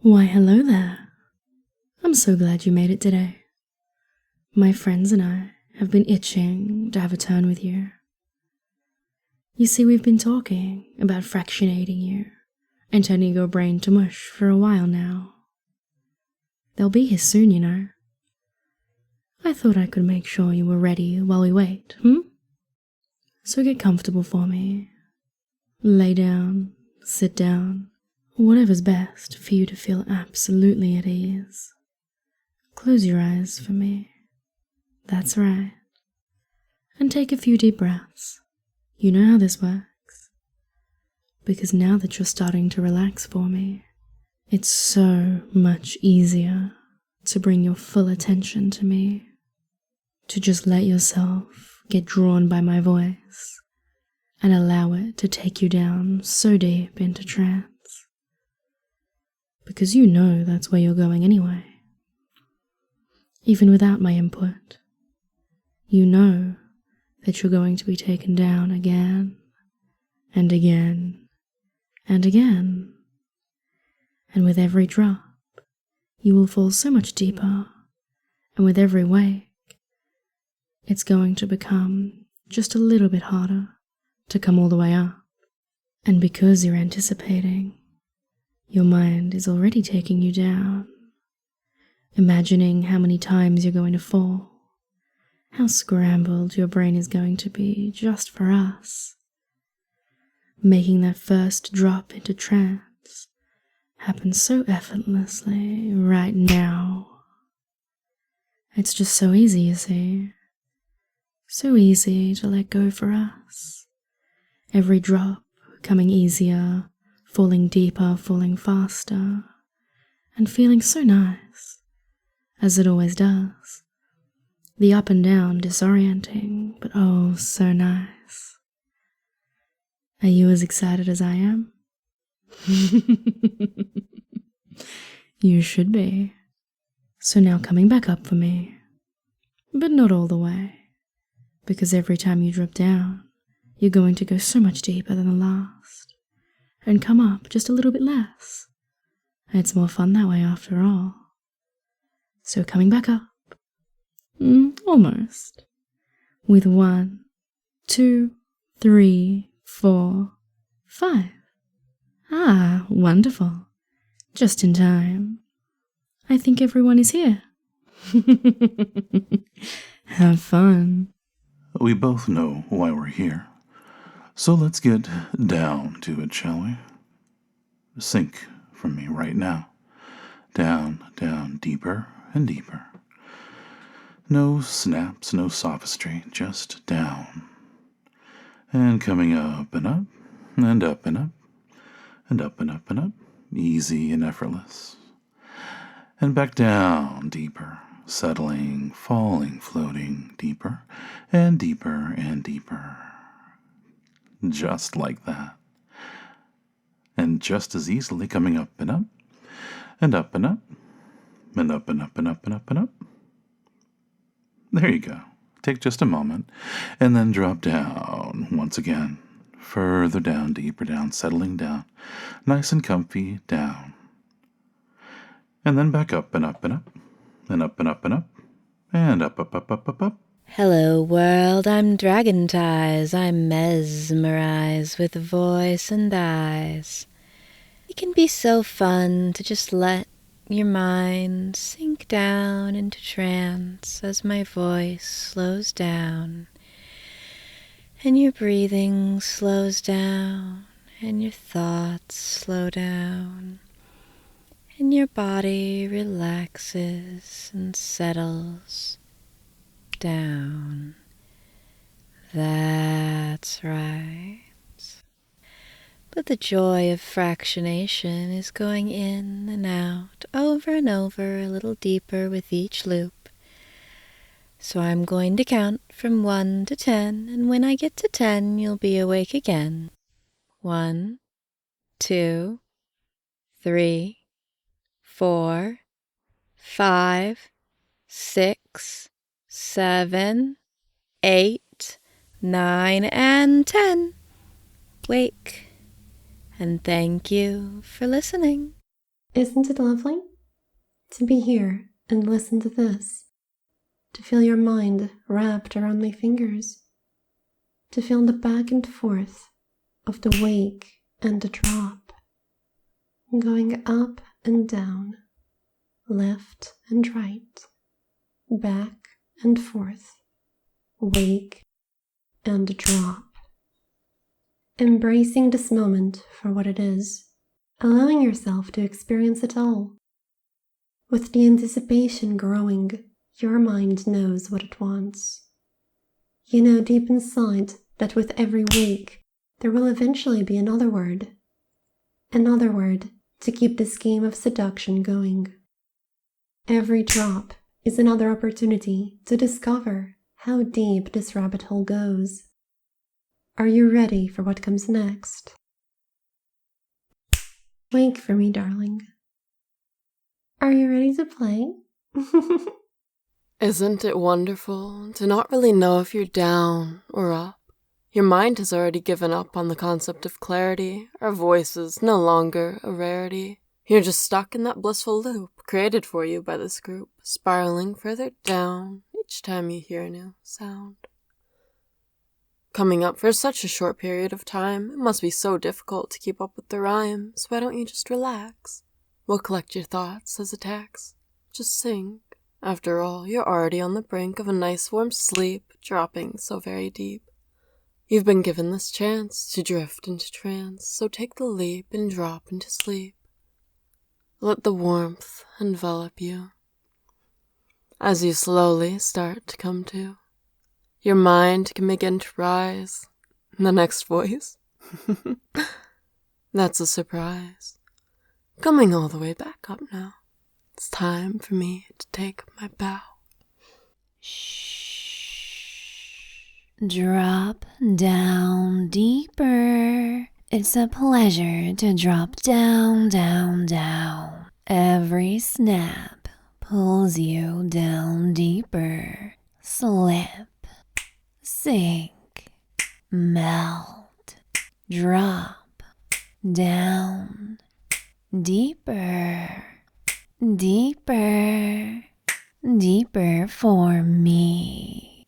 Why, hello there. I'm so glad you made it today. My friends and I have been itching to have a turn with you. You see, we've been talking about fractionating you and turning your brain to mush for a while now. They'll be here soon, you know. I thought I could make sure you were ready while we wait, So get comfortable for me. Lay down, sit down, whatever's best for you to feel absolutely at ease. Close your eyes for me. That's right. And take a few deep breaths. You know how this works. Because now that you're starting to relax for me, it's so much easier to bring your full attention to me. To just let yourself get drawn by my voice and allow it to take you down so deep into trance. Because you know that's where you're going anyway. Even without my input, you know that you're going to be taken down again and again and again. And with every drop, you will fall so much deeper, and with every wake, it's going to become just a little bit harder to come all the way up. And because you're anticipating, your mind is already taking you down, imagining how many times you're going to fall, how scrambled your brain is going to be just for us, making that first drop into trance happen so effortlessly right now. It's just so easy, you see. So easy to let go for us. Every drop coming easier, falling deeper, falling faster, and feeling so nice, as it always does. The up and down disorienting, but oh, so nice. Are you as excited as I am? You should be. So now coming back up for me, but not all the way. Because every time you drop down, you're going to go so much deeper than the last, and come up just a little bit less. It's more fun that way after all. So coming back up, almost, with 1, 2, 3, 4, 5. Ah, wonderful. Just in time. I think everyone is here. Have fun. We both know why we're here. So let's get down to it, shall we? Sink from me right now. Down, down, deeper and deeper. No snaps, no sophistry, just down. And coming up and up, and up and up, and up and up and up, easy and effortless. And back down, deeper. Settling, falling, floating, deeper and deeper and deeper. Just like that. And just as easily coming up and up, and up and up, and up and up and up and up and up. There you go. Take just a moment, and then drop down once again. Further down, deeper down, settling down. Nice and comfy, down. And then back up and up and up. And up and up and up, and up, up, up, up, up, up. Hello world, I'm Dragontize. I'm mesmerized with voice and eyes. It can be so fun to just let your mind sink down into trance as my voice slows down. And your breathing slows down, and your thoughts slow down. And your body relaxes and settles down. That's right. But the joy of fractionation is going in and out, over and over, a little deeper with each loop. So I'm going to count from 1 to 10, and when I get to 10, you'll be awake again. 1, 2, 3, 4, 5, 6, 7, 8, 9, and 10. Wake. And thank you for listening. Isn't it lovely? To be here and listen to this. To feel your mind wrapped around my fingers. To feel the back and forth of the wake and the drop. Going up and down, left and right, back and forth, wake and drop. Embracing this moment for what it is, allowing yourself to experience it all. With the anticipation growing, your mind knows what it wants. You know deep inside that with every wake, there will eventually be another word. Another word to keep this game of seduction going. Every drop is another opportunity to discover how deep this rabbit hole goes. Are you ready for what comes next? Wake for me, darling. Are you ready to play? Isn't it wonderful to not really know if you're down or up? Your mind has already given up on the concept of clarity. Our voice is no longer a rarity. You're just stuck in that blissful loop created for you by this group, spiraling further down each time you hear a new sound. Coming up for such a short period of time, it must be so difficult to keep up with the rhyme, so why don't you just relax? We'll collect your thoughts as attacks. Just sink. After all, you're already on the brink of a nice warm sleep, dropping so very deep. You've been given this chance to drift into trance, so take the leap and drop into sleep. Let the warmth envelop you. As you slowly start to come to, your mind can begin to rise. The next voice? That's a surprise. Coming all the way back up now. It's time for me to take my bow. Shh. Drop down deeper. It's a pleasure to drop down, down, down. Every snap pulls you down deeper. Slip. Sink, melt, drop, down, deeper, deeper, deeper for me.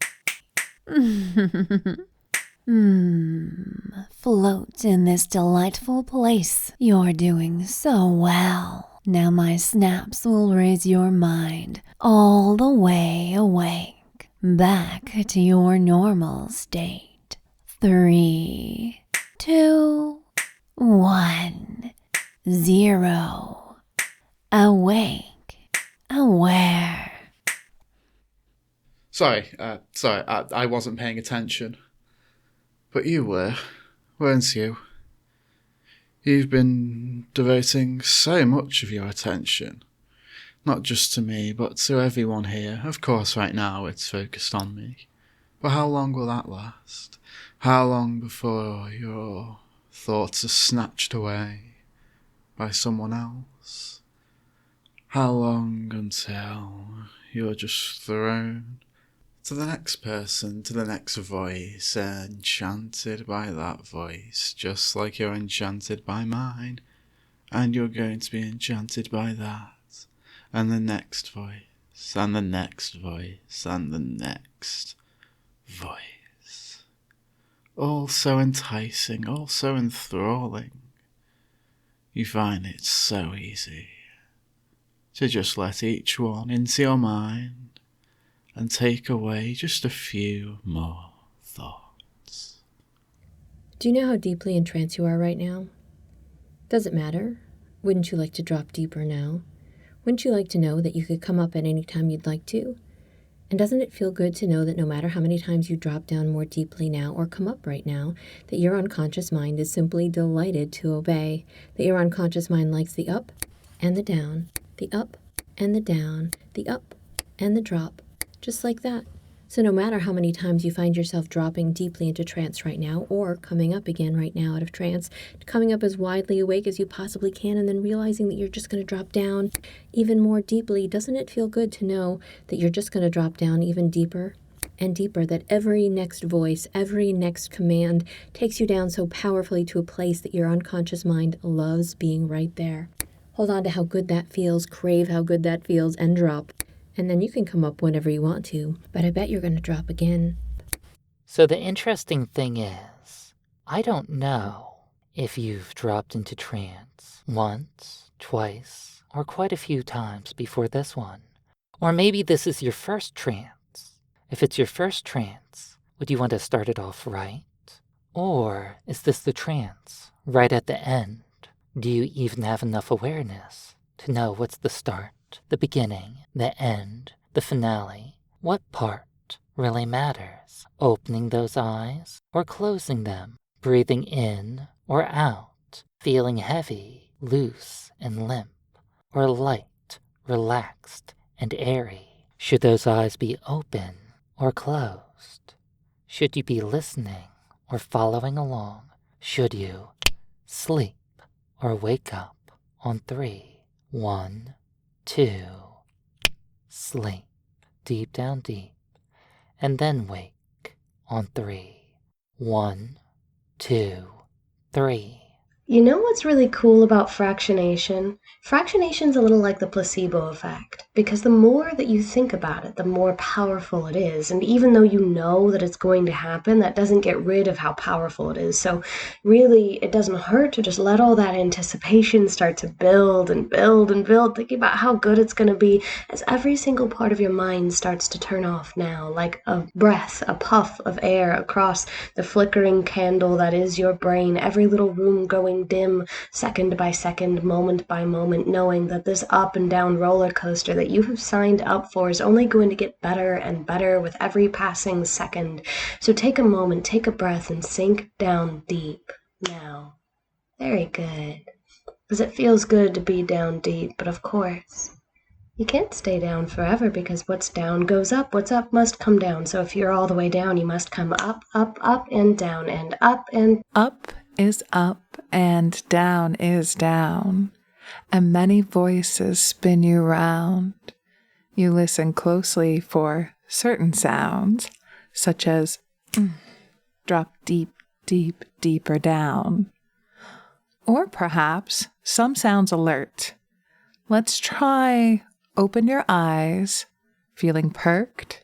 Float in this delightful place. You're doing so well. Now my snaps will raise your mind all the way awake. Back to your normal state. 3, 2, 1, 0. Awake, aware. Sorry, I wasn't paying attention. But you were, weren't you? You've been devoting so much of your attention. Not just to me, but to everyone here. Of course, right now it's focused on me. But how long will that last? How long before your thoughts are snatched away by someone else? How long until you're just thrown to the next person, to the next voice, enchanted by that voice, just like you're enchanted by mine, and you're going to be enchanted by that. And the next voice, and the next voice, and the next voice. All so enticing, all so enthralling. You find it so easy to just let each one into your mind and take away just a few more thoughts. Do you know how deeply in trance you are right now? Does it matter? Wouldn't you like to drop deeper now? Wouldn't you like to know that you could come up at any time you'd like to? And doesn't it feel good to know that no matter how many times you drop down more deeply now or come up right now, that your unconscious mind is simply delighted to obey, that your unconscious mind likes the up and the down, the up and the down, the up and the drop, just like that. So no matter how many times you find yourself dropping deeply into trance right now, or coming up again right now out of trance, coming up as widely awake as you possibly can, and then realizing that you're just going to drop down even more deeply, doesn't it feel good to know that you're just going to drop down even deeper and deeper, that every next voice, every next command takes you down so powerfully to a place that your unconscious mind loves being right there, Hold on to how good that feels, crave how good that feels, and drop. And then you can come up whenever you want to, but I bet you're going to drop again. So the interesting thing is, I don't know if you've dropped into trance once, twice, or quite a few times before this one. Or maybe this is your first trance. If it's your first trance, would you want to start it off right? Or is this the trance right at the end? Do you even have enough awareness to know what's the start, the beginning, the end, the finale? What part really matters? Opening those eyes or closing them? Breathing in or out? Feeling heavy, loose, and limp? Or light, relaxed, and airy? Should those eyes be open or closed? Should you be listening or following along? Should you sleep or wake up on 3? 1, 2, sleep, deep down deep, and then wake on 3. 1, 2, 3. You know what's really cool about fractionation? Fractionation's a little like the placebo effect, because the more that you think about it, the more powerful it is. And even though you know that it's going to happen, that doesn't get rid of how powerful it is. So really, it doesn't hurt to just let all that anticipation start to build and build and build, thinking about how good it's going to be as every single part of your mind starts to turn off now, like a breath, a puff of air across the flickering candle that is your brain, every little room going dim, second by second, moment by moment, knowing that this up and down roller coaster that you have signed up for is only going to get better and better with every passing second. So take a moment, take a breath, and sink down deep now. Very good. Because it feels good to be down deep, but of course, you can't stay down forever because what's down goes up. What's up must come down. So if you're all the way down, you must come up, up, up, and down, and up, and Up is up, and down is down, and many voices spin you round. You listen closely for certain sounds, such as drop deep, deep, deeper down. Or perhaps some sounds alert. Let's try open your eyes, feeling perked.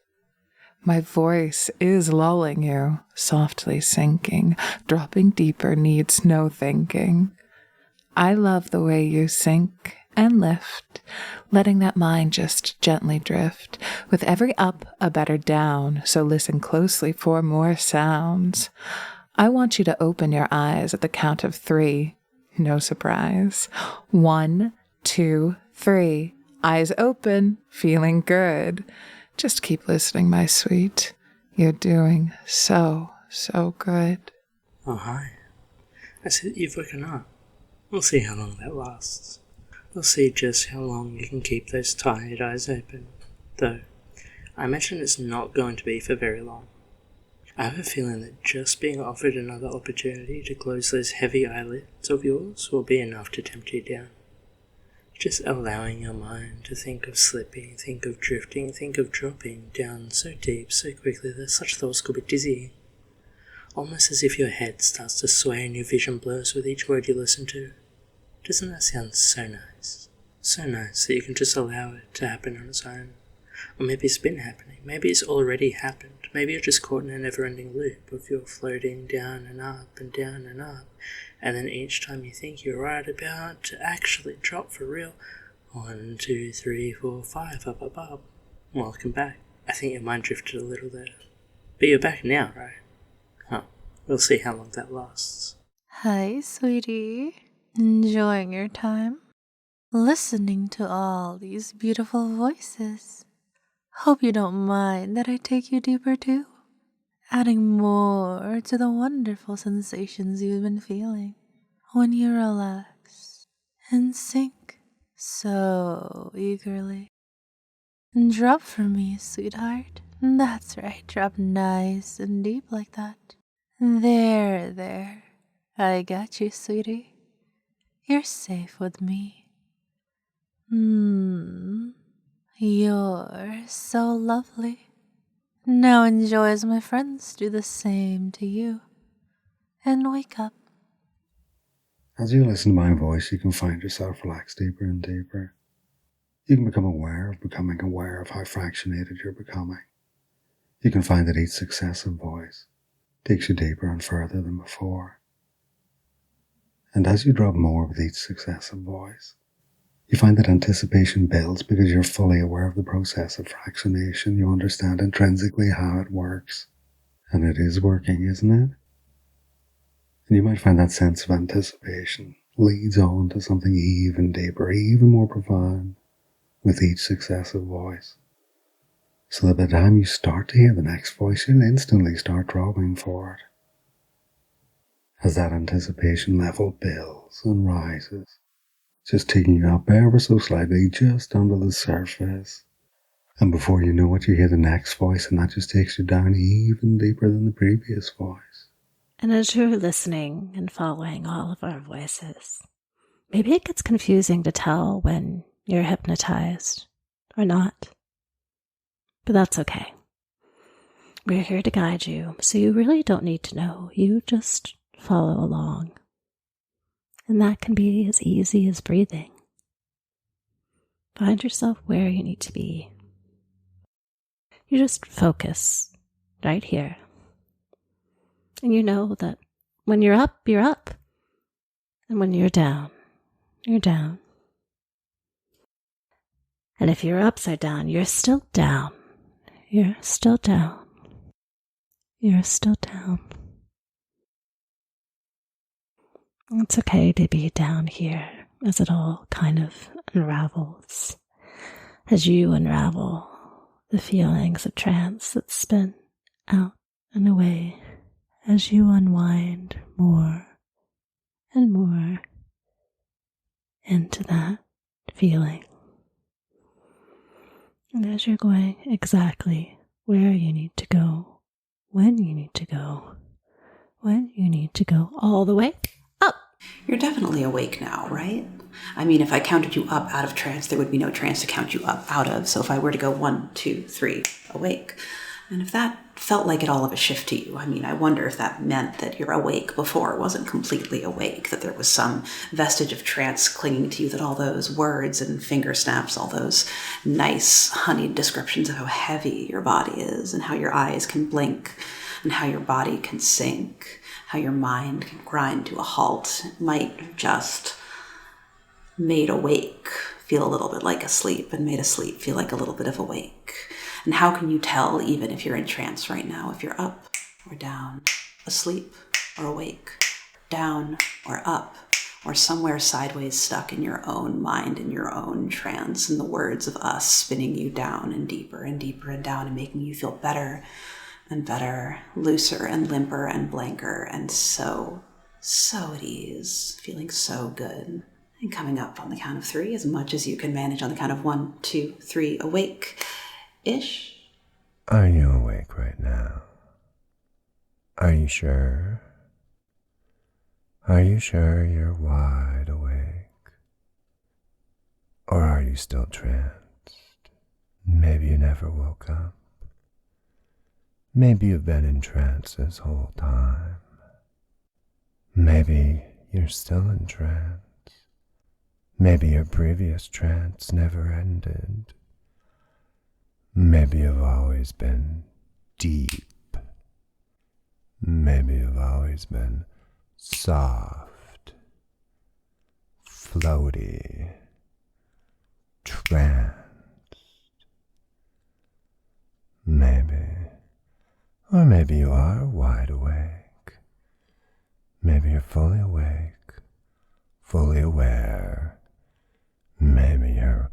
My voice is lulling you, softly sinking, dropping deeper needs no thinking. I love the way you sink and lift, letting that mind just gently drift. With every up, a better down, so listen closely for more sounds. I want you to open your eyes at the count of 3. No surprise. 1, 2, 3. Eyes open, feeling good. Just keep listening, my sweet. You're doing so good. Oh, hi. I see that you've woken up. We'll see how long that lasts. We'll see just how long you can keep those tired eyes open. Though, I imagine it's not going to be for very long. I have a feeling that just being offered another opportunity to close those heavy eyelids of yours will be enough to tempt you down. Just allowing your mind to think of slipping, think of drifting, think of dropping down so deep, so quickly that such thoughts could be dizzying. Almost as if your head starts to sway and your vision blurs with each word you listen to. Doesn't that sound so nice? So nice that you can just allow it to happen on its own. Or maybe it's been happening, maybe it's already happened, maybe you're just caught in a never-ending loop of you're floating down and up and down and up, and then each time you think you're right about to actually drop for real, 1, 2, 3, 4, 5, up, up, up. Welcome back. I think your mind drifted a little there. But you're back now, right? Huh. We'll see how long that lasts. Hi, sweetie. Enjoying your time? Listening to all these beautiful voices. Hope you don't mind that I take you deeper too, adding more to the wonderful sensations you've been feeling when you relax and sink so eagerly. Drop for me, sweetheart. That's right, drop nice and deep like that. There. I got you, sweetie. You're safe with me. You're so lovely. Now enjoy as my friends do the same to you. And wake up. As you listen to my voice, you can find yourself relaxed deeper and deeper. You can become aware of becoming aware of how fractionated you're becoming. You can find that each successive voice takes you deeper and further than before. And as you drop more with each successive voice, you find that anticipation builds because you're fully aware of the process of fractionation. You understand intrinsically how it works. And it is working, isn't it? And you might find that sense of anticipation leads on to something even deeper, even more profound with each successive voice. So that by the time you start to hear the next voice, you'll instantly start dropping for it. As that anticipation level builds and rises, just taking you up ever so slightly, just under the surface. And before you know it, you hear the next voice, and that just takes you down even deeper than the previous voice. And as you're listening and following all of our voices, maybe it gets confusing to tell when you're hypnotized or not. But that's okay. We're here to guide you, so you really don't need to know. You just follow along. And that can be as easy as breathing. Find yourself where you need to be. You just focus right here. And you know that when you're up, you're up. And when you're down, you're down. And if you're upside down, you're still down. You're still down. You're still down. It's okay to be down here as it all kind of unravels. As you unravel the feelings of trance that spin out and away. As you unwind more and more into that feeling. And as you're going exactly where you need to go, when you need to go, when you need to go all the way up. You're definitely awake now, right? I mean, if I counted you up out of trance, there would be no trance to count you up out of. So if I were to go 1, 2, 3, awake. And if that felt like at all of a shift to you, I mean, I wonder if that meant that your awake before wasn't completely awake, that there was some vestige of trance clinging to you, that all those words and finger snaps, all those nice honeyed descriptions of how heavy your body is and how your eyes can blink and how your body can sink, how your mind can grind to a halt, might just made awake feel a little bit like asleep and made asleep feel like a little bit of awake. And how can you tell, even if you're in trance right now, if you're up or down, asleep or awake, down or up, or somewhere sideways stuck in your own mind, in your own trance, and the words of us spinning you down and deeper and deeper and down and making you feel better and better, looser and limper and blanker, and so at ease, feeling so good. And coming up on the count of 3, as much as you can manage on the count of 1, 2, 3, awake-ish. Are you awake right now? Are you sure? Are you sure you're wide awake? Or are you still tranced? Maybe you never woke up. Maybe you've been in trance this whole time. Maybe you're still in trance. Maybe your previous trance never ended. Maybe you've always been deep. Maybe you've always been soft, floaty, tranced. Maybe. Or maybe you are wide awake. Maybe you're fully awake, fully aware. Maybe you're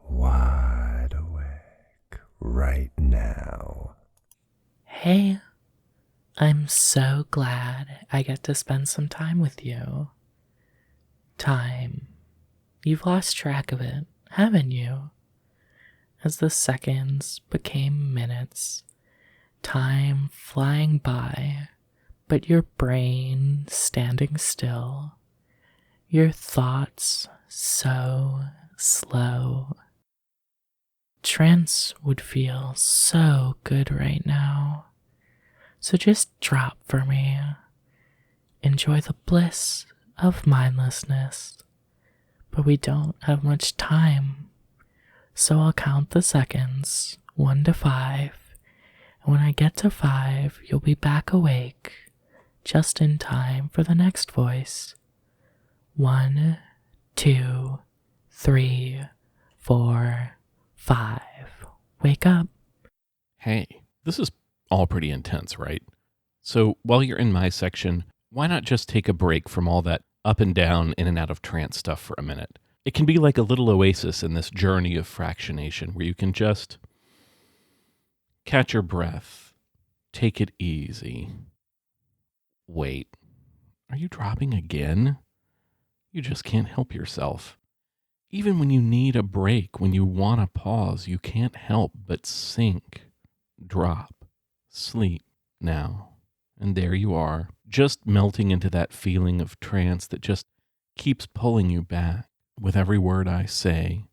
wide awake right now. Hey, I'm so glad I get to spend some time with you. Time. You've lost track of it, haven't you? As the seconds became minutes, time flying by, but your brain standing still, your thoughts so slow. Trance would feel so good right now. So just drop for me. Enjoy the bliss of mindlessness, but we don't have much time. So I'll count the seconds, 1 to 5, and when I get to 5, you'll be back awake, just in time for the next voice. 1, 2, 3, 4, 5. Wake up. Hey, this is all pretty intense, right? So while you're in my section, why not just take a break from all that up and down, in and out of trance stuff for a minute? It can be like a little oasis in this journey of fractionation where you can just catch your breath, take it easy. Wait, are you dropping again? You just can't help yourself. Even when you need a break, when you want to pause, you can't help but sink, drop, sleep now. And there you are, just melting into that feeling of trance that just keeps pulling you back with every word I say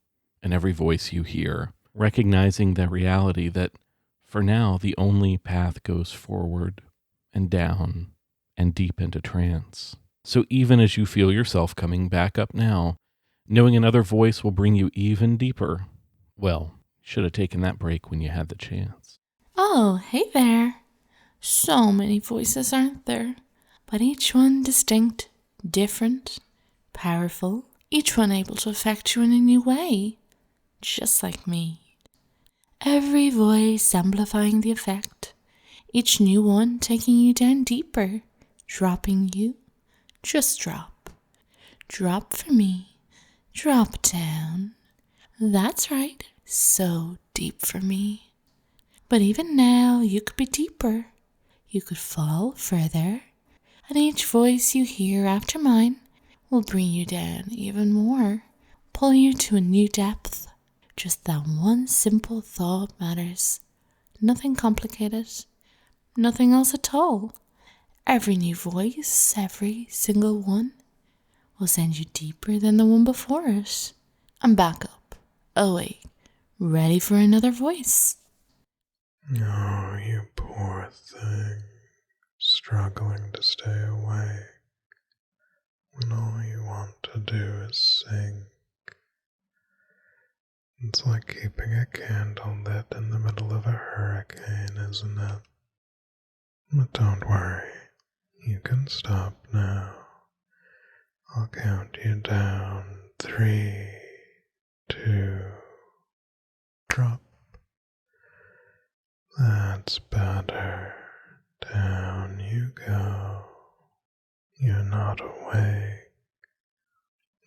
and every voice you hear, recognizing the reality that for now the only path goes forward and down and deep into trance. So even as you feel yourself coming back up now, knowing another voice will bring you even deeper. Well, should have taken that break when you had the chance. Oh, hey there. So many voices, aren't there? But each one distinct, different, powerful, each one able to affect you in a new way, just like me. Every voice amplifying the effect, each new one taking you down deeper, dropping you. Just drop. Drop for me. Drop down. That's right, so deep for me. But even now, you could be deeper. You could fall further, and each voice you hear after mine will bring you down even more, pull you to a new depth. Just that one simple thought matters. Nothing complicated, nothing else at all. Every new voice, every single one, will send you deeper than the one before it. And back up, awake, ready for another voice. Oh, you poor thing, struggling to stay awake when all you want to do is sink. It's like keeping a candle lit in the middle of a hurricane, isn't it? But don't worry, you can stop now. I'll count you down. 3, 2, drop. That's better. Down you go. You're not awake.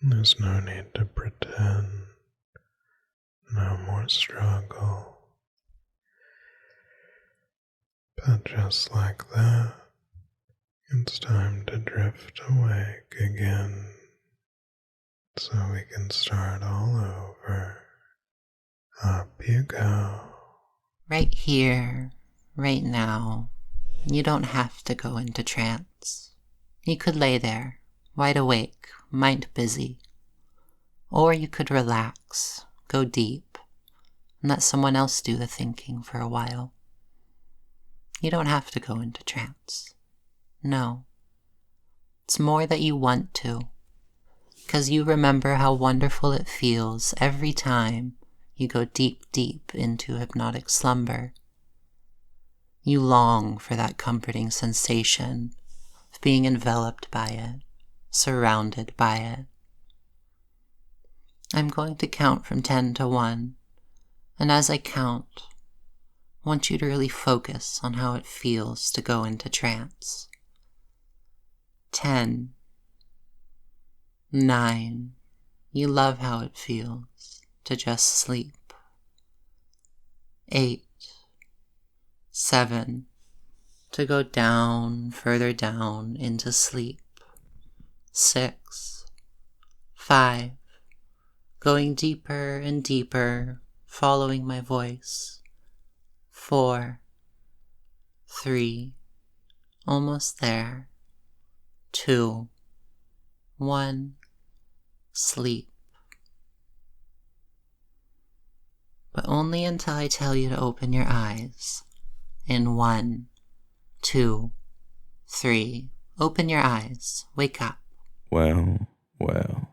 There's no need to pretend. No more struggle. But just like that, it's time to drift awake again, so we can start all over. Up you go. Right here, right now. You don't have to go into trance. You could lay there, wide awake, mind busy. Or you could relax, go deep, and let someone else do the thinking for a while. You don't have to go into trance. No. It's more that you want to, because you remember how wonderful it feels every time you go deep, deep into hypnotic slumber. You long for that comforting sensation of being enveloped by it, surrounded by it. I'm going to count from 10 to 1, and as I count, I want you to really focus on how it feels to go into trance. 10, 9, you love how it feels to just sleep. 8, 7, to go down, further down into sleep. 6, 5, going deeper and deeper, following my voice. 4, 3, almost there. 2, 1, sleep. But only until I tell you to open your eyes. In 1, 2, 3, open your eyes, wake up, Well, well,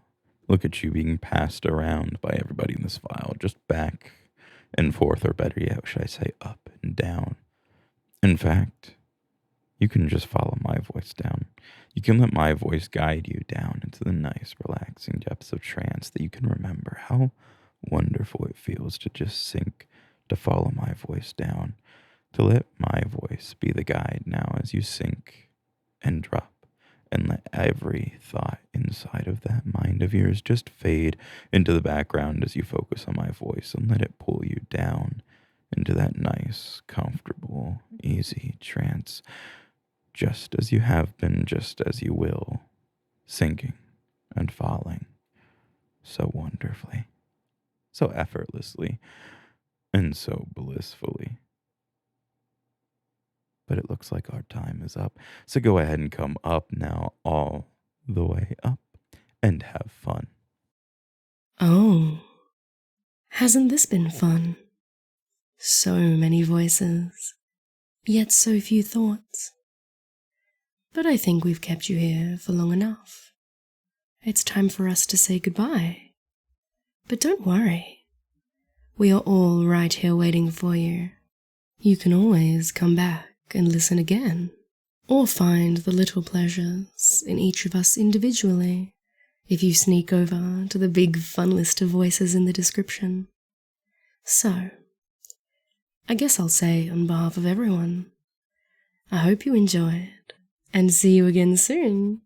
look at you being passed around by everybody in this file, just back and forth, or better yet, should I say up and down. In fact, you can just follow my voice down. You can let my voice guide you down into the nice, relaxing depths of trance that you can remember how wonderful it feels to just sink, to follow my voice down, to let my voice be the guide now as you sink and drop, and let every thought inside of that mind of yours just fade into the background as you focus on my voice, and let it pull you down into that nice, comfortable, easy trance, just as you have been, just as you will, sinking and falling so wonderfully, so effortlessly, and so blissfully. But it looks like our time is up, so go ahead and come up now, all the way up, and have fun. Oh, hasn't this been fun? So many voices, yet so few thoughts. But I think we've kept you here for long enough. It's time for us to say goodbye. But don't worry. We are all right here waiting for you. You can always come back and listen again, or find the little pleasures in each of us individually if you sneak over to the big fun list of voices in the description. So, I guess I'll say on behalf of everyone, I hope you enjoyed, and see you again soon.